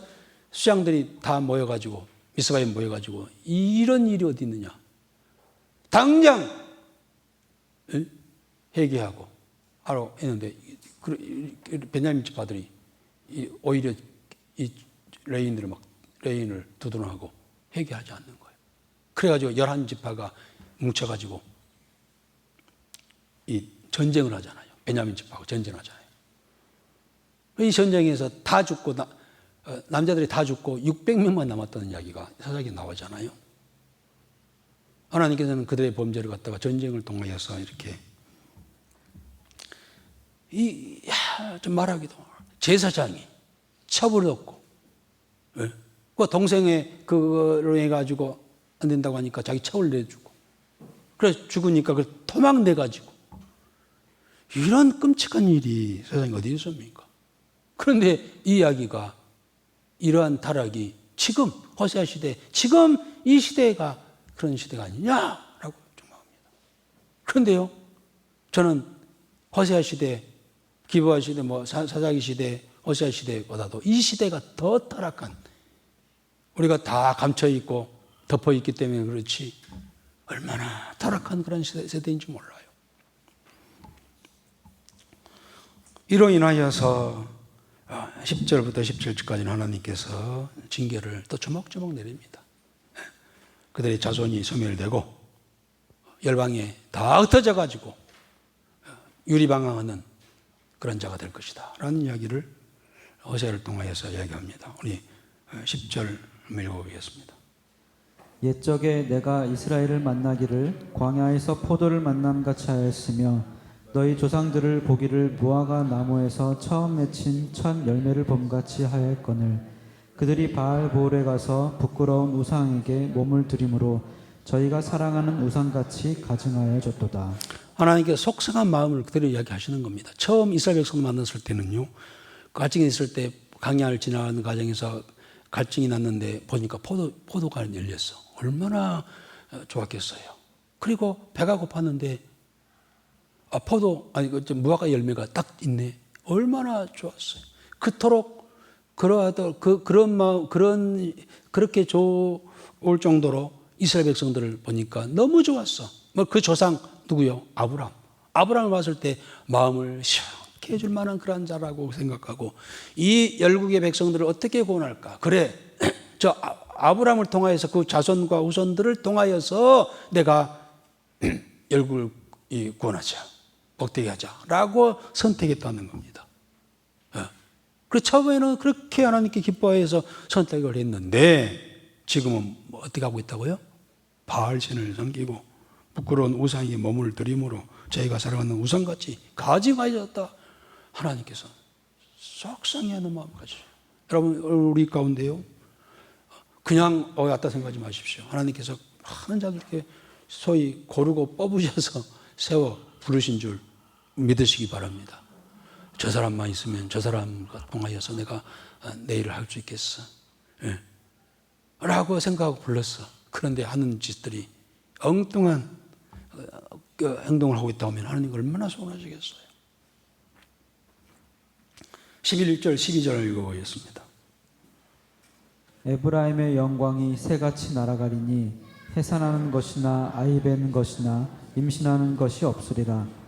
수장들이 다 모여가지고 미스바에 모여가지고 이런 일이 어디 있느냐? 당장 회개하고 하러 했는데 베냐민 지파들이 오히려 이 레인을 두둔하고 회개하지 않는 거예요. 그래가지고 11지파가 뭉쳐가지고 이 전쟁을 하잖아요. 베냐민 지파하고 전쟁하잖아요. 이 전쟁에서 다 죽고 남자들이 다 죽고 600명만 남았다는 이야기가 사사기에 나오잖아요. 하나님께서는 그들의 범죄를 갖다가 전쟁을 통하여서 이렇게 좀 말하기도 제사장이 첩을 얻고, 그 동생의 그거로 해가지고 안 된다고 하니까 자기 첩을 내주고, 그래서 죽으니까 그 토막 내가지고 이런 끔찍한 일이 세상에 어디 있습니까? 그런데 이 이야기가 이러한 타락이 지금 호세아 시대, 지금 이 시대가 그런 시대가 아니냐라고 생각합니다. 그런데요, 저는 호세아 시대, 기브아 시대, 사사기 시대, 호세아 시대보다도 이 시대가 더 타락한, 우리가 다 감춰 있고 덮어 있기 때문에 그렇지 얼마나 타락한 그런 세대인지 몰라요. 이로 인하여서 10절부터 17절까지는 하나님께서 징계를 또 조목조목 내립니다. 그들의 자손이 소멸되고 열방에 다 흩어져 가지고 유리방황하는 그런 자가 될 것이다 라는 이야기를 호세아를 통하여서 이야기합니다. 우리 10절 읽어보겠습니다. 옛적에 내가 이스라엘을 만나기를 광야에서 포도를 만남같이 하였으며 너희 조상들을 보기를 무화과 나무에서 처음 맺힌 첫 열매를 봄같이 하였거늘 그들이 바알보올에 가서 부끄러운 우상에게 몸을 드림으로 저희가 사랑하는 우상같이 가증하여 줬도다. 하나님께서 속상한 마음을 그대로 이야기하시는 겁니다. 처음 이스라엘 백성을 만났을 때는요, 갈증이 있을 때 광야를 지나가는 과정에서 갈증이 났는데 보니까 포도가 열렸어. 얼마나 좋았겠어요. 그리고 배가 고팠는데 무화과 열매가 딱 있네. 얼마나 좋았어요. 그토록 그런 마음, 그렇게 좋을 정도로 이스라엘 백성들을 보니까 너무 좋았어. 그 조상 누구요? 아브라함을 봤을 때 마음을 시원케 해줄 만한 그런 자라고 생각하고 이 열국의 백성들을 어떻게 구원할까? 그래, 저 아브라함을 통하여서 그 자손과 후손들을 통하여서 내가 열국을 구원하자, 복되게 하자라고 선택했다는 겁니다. 그래서 처음에는 그렇게 하나님께 기뻐해서 선택을 했는데 지금은 어떻게 하고 있다고요? 바알신을 섬기고 부끄러운 우상에 몸을 들임으로 저희가 사랑하는 우상같이 가증하였다. 하나님께서 속상해하는 마음 가지죠. 여러분, 우리 가운데요, 그냥 왔다 생각하지 마십시오. 하나님께서 많은 자들께 소위 고르고 뽑으셔서 세워 부르신 줄 믿으시기 바랍니다. 저 사람만 있으면 저 사람과 통하여서 내가 내 일을 할 수 있겠어, 라고 생각하고 불렀어. 그런데 하는 짓들이 엉뚱한 행동을 하고 있다 하면 하나님 얼마나 서운하시겠어요. 11절 12절을 읽어보겠습니다. 에브라임의 영광이 새같이 날아가리니 해산하는 것이나 아이 베는 것이나 임신하는 것이 없으리라.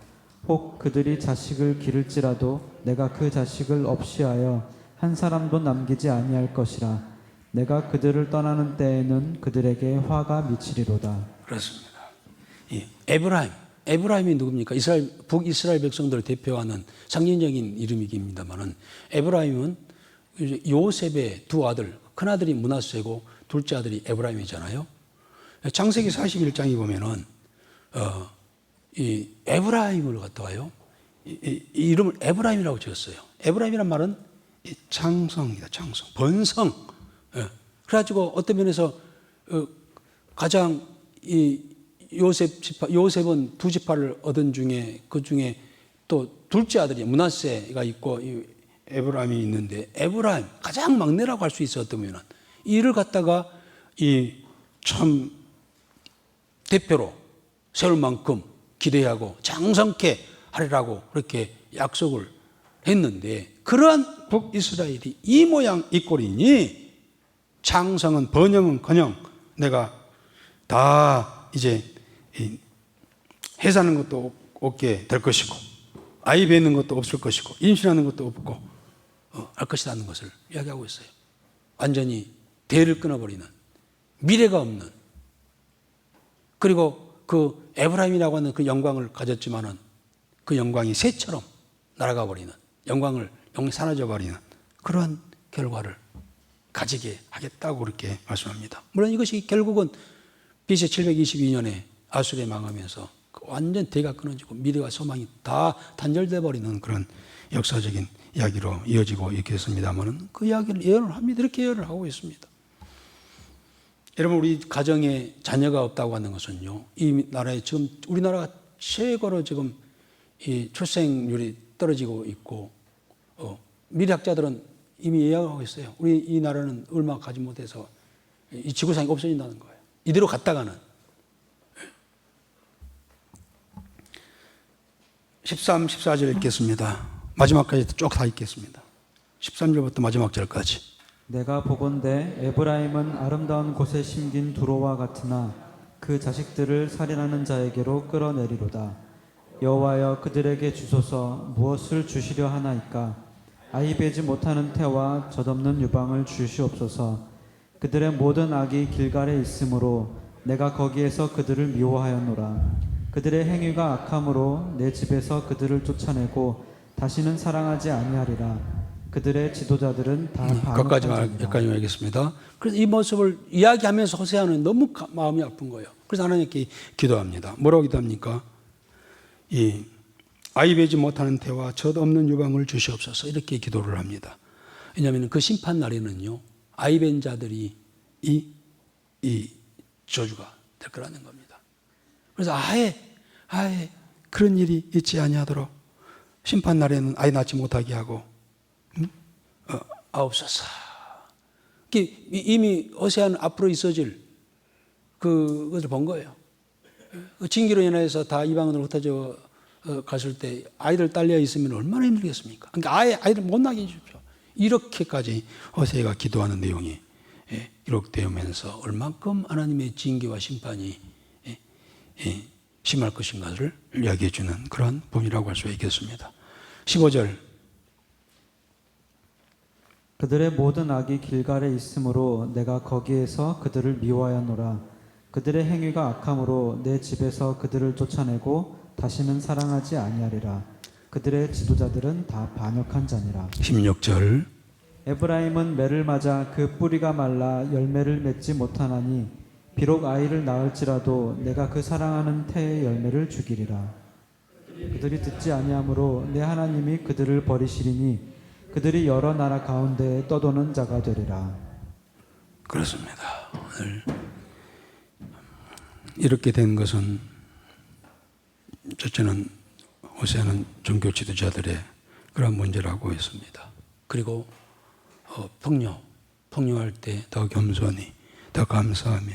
혹 그들이 자식을 기를지라도 내가 그 자식을 없이 하여 한 사람도 남기지 아니할 것이라. 내가 그들을 떠나는 때에는 그들에게 화가 미치리로다. 그렇습니다. 에브라임이 누굽니까? 북이스라엘 백성들을 대표하는 상징적인 이름이기입니다만은 에브라임은 요셉의 두 아들, 큰 아들이 므낫세고 둘째 아들이 에브라임이잖아요. 창세기 41장에 보면은 이 에브라임을 갖다가요, 이 이름을 에브라임이라고 지었어요. 에브라임이란 말은 이 장성이다, 장성, 번성. 예. 그래가지고 어떤 면에서 가장 이 요셉은 두 지파를 얻은 중에 그 중에 또 둘째 아들이 므낫세가 있고 이 에브라임이 있는데 에브라임 가장 막내라고 할 수 있어. 어떤 면은 이를 갖다가 이 참 대표로 세울 만큼 기대하고 장성케 하리라고 그렇게 약속을 했는데 그러한 북이스라엘이 이 모양 이 꼴이니 장성은 번영은커녕 내가 다 이제 해사는 것도 없게 될 것이고 아이 뵙는 것도 없을 것이고 임신하는 것도 없고 할 것이라는 것을 이야기하고 있어요. 완전히 대를 끊어버리는 미래가 없는, 그리고 그 에브라임이라고 하는 그 영광을 가졌지만은 그 영광이 새처럼 날아가 버리는, 영광이 사라져 버리는 그러한 결과를 가지게 하겠다고 그렇게 말씀합니다. 물론 이것이 결국은 BC 722년에 아수르에 망하면서 완전 대가 끊어지고 미래와 소망이 다 단절돼 버리는 그런 역사적인 이야기로 이어지고 있겠습니다만은 그 이야기를 예언을 합니다. 이렇게 예언을 하고 있습니다. 여러분, 우리 가정에 자녀가 없다고 하는 것은요, 이 나라에 지금 우리나라가 최고로 지금 이 출생률이 떨어지고 있고, 미래학자들은 이미 예언하고 있어요. 우리 이 나라는 얼마 가지 못해서 이 지구상이 없어진다는 거예요. 이대로 갔다가는. 13, 14절 읽겠습니다. 마지막까지 쭉 다 읽겠습니다. 13절부터 마지막 절까지. 내가 보건대 에브라임은 아름다운 곳에 심긴 두로와 같으나 그 자식들을 살인하는 자에게로 끌어내리로다. 여호와여, 그들에게 주소서. 무엇을 주시려 하나이까? 아이 베지 못하는 태와 젖없는 유방을 주시옵소서. 그들의 모든 악이 길갈에 있으므로 내가 거기에서 그들을 미워하였노라. 그들의 행위가 악함으로 내 집에서 그들을 쫓아내고 다시는 사랑하지 아니하리라. 그들의 지도자들은 다 여기까지 알겠습니다. 그래서 이 모습을 이야기하면서 호세아는 너무 마음이 아픈 거예요. 그래서 하나님께 기도합니다. 뭐라고 기도합니까? 이 아이 베지 못하는 태와 젖 없는 유방을 주시옵소서, 이렇게 기도를 합니다. 왜냐하면 그 심판 날에는요, 아이 벤 자들이 이 저주가 될 거라는 겁니다. 그래서 아예 그런 일이 있지 아니하도록 심판 날에는 아이 낳지 못하게 하고 아옵소서. 이미 호세아는 앞으로 있어질 그것을 본 거예요. 징기로 인해서 다 이방인으로 흩어져 갔을 때 아이들 딸려 있으면 얼마나 힘들겠습니까? 그러니까 아예 아이들 못 나게 해주십시오. 이렇게까지 호세아가 기도하는 내용이 기록되면서 얼만큼 하나님의 징계와 심판이 심할 것인가를 이야기해 주는 그런 본이라고 할 수 있겠습니다. 15절. 그들의 모든 악이 길갈에 있으므로 내가 거기에서 그들을 미워하였노라. 그들의 행위가 악함으로 내 집에서 그들을 쫓아내고 다시는 사랑하지 아니하리라. 그들의 지도자들은 다 반역한 자니라. 16절. 에브라임은 매를 맞아 그 뿌리가 말라 열매를 맺지 못하나니 비록 아이를 낳을지라도 내가 그 사랑하는 태의 열매를 죽이리라. 그들이 듣지 아니하므로 내 하나님이 그들을 버리시리니 그들이 여러 나라 가운데 떠도는 자가 되리라. 그렇습니다. 오늘 이렇게 된 것은 첫째는 호세아는 종교 지도자들의 그런 문제라고 했습니다. 그리고 폭력할 때 더 겸손히, 더 감사하며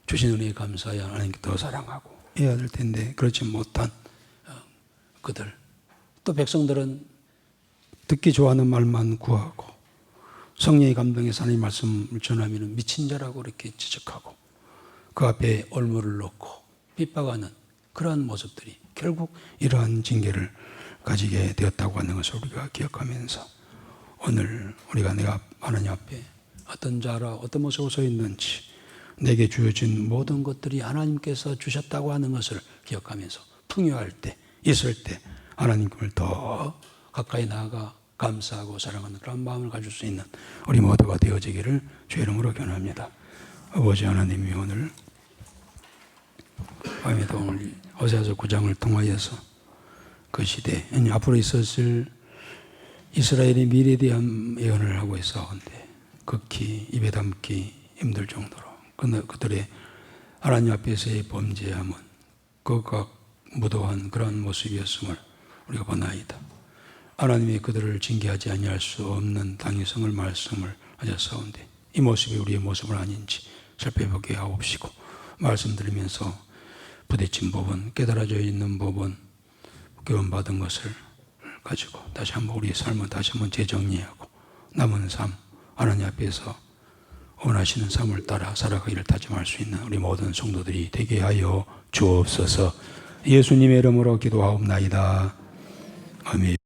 주신 은혜에 감사하여 하나님께 더 사랑하고 해야 될 텐데 그렇지 못한 그들, 또 백성들은 듣기 좋아하는 말만 구하고 성령의 감동에서 하나님의 말씀을 전하면 미친 자라고 이렇게 지적하고 그 앞에 올무를 놓고 핍박하는 그러한 모습들이 결국 이러한 징계를 가지게 되었다고 하는 것을 우리가 기억하면서 오늘 우리가 내가 하나님 앞에 어떤 자라 어떤 모습으로 서 있는지 내게 주어진 모든 것들이 하나님께서 주셨다고 하는 것을 기억하면서 풍요할 때 있을 때 하나님을 더 가까이 나아가 감사하고 사랑하는 그런 마음을 가질 수 있는 우리 모두가 되어지기를 주의 이름으로 권합니다. 아버지 하나님이 오늘 밤에도 오늘 호세아서 9장을 통하여서 그 시대, 앞으로 있었을 이스라엘의 미래에 대한 예언을 하고 있었는데 극히 입에 담기 힘들 정도로 그들의 하나님 앞에서의 범죄함은 극악 무도한 그러한 모습이었음을 우리가 보나이다. 하나님이 그들을 징계하지 아니할 수 없는 당위성을 말씀을 하셨사온데 이 모습이 우리의 모습은 아닌지 살펴보게 하옵시고 말씀드리면서 부딪힌 법은 깨달아져 있는 법은 교훈받은 것을 가지고 다시 한번 우리의 삶을 다시 한번 재정리하고 남은 삶 하나님 앞에서 원하시는 삶을 따라 살아가기를 다짐할 수 있는 우리 모든 성도들이 되게 하여 주옵소서. 예수님의 이름으로 기도하옵나이다. 아멘.